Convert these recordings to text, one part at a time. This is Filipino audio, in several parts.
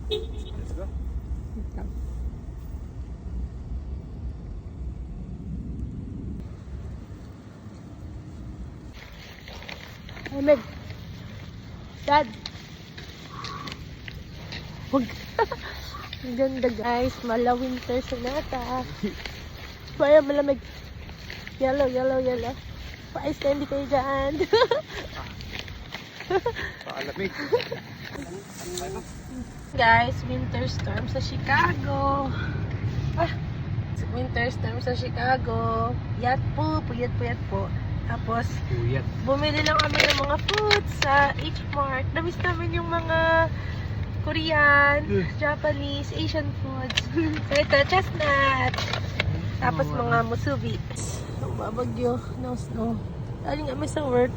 Let's go. Ahmed. Dad. Huwag. Ang ganda guys. Mala winter sonata. Kaya malamig. Yellow, yellow, yellow. Pa-ice candy kayo dyan. Paalamig. Guys, winter storm sa Chicago. Winter storm sa Chicago. Yat po, puyat-puyat po. Tapos, Puyat. bumili lang kami ng mga foods sa H Mart. Namiss namin yung mga Korean, Japanese, Asian foods. So ito, chestnut. Tapos mga musubi. Babagyo, no snow. Aling kami sa work.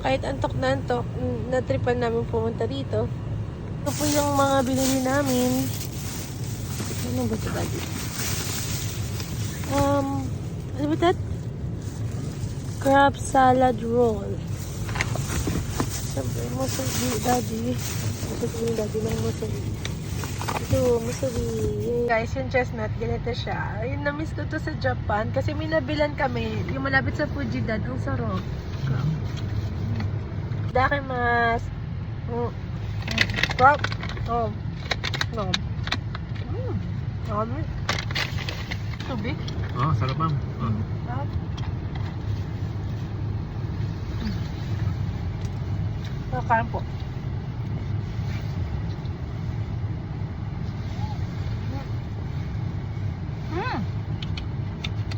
Kahit antok na antok, natripan namin pumunta dito. Ito po yung mga binili namin. Ano ba ito, Daddy? Ano ba that? Crab salad roll. Sabi, musubi, Daddy. Musubi, Daddy, ng musubi. Ito, musubi. Guys, yung chestnut, ganito siya. Yung na-miss ko to sa Japan kasi may nabilan kami. Yung malapit sa Fujidan, ang sarap. Dakimasu. Crab. Oh. No. Dami. Subi. Oh, sarap ma'am. Crab. Kakain po.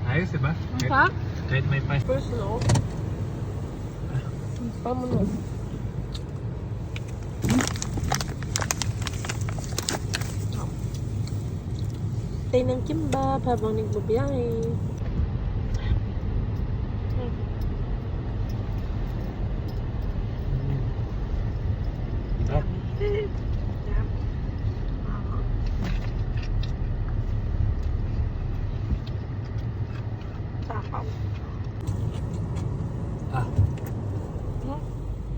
Ayos, diba? Ang Kahit may pa. first low. Pamunod. Tayo ng kimbap habang nagbabiyahe. Takaw.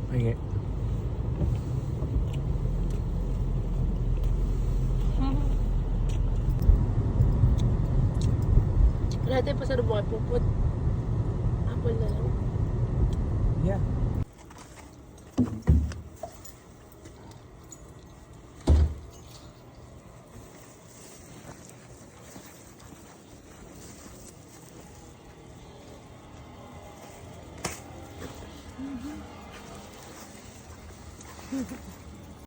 Okay. Wala tayong pasalubong. Puput. Apple na lang.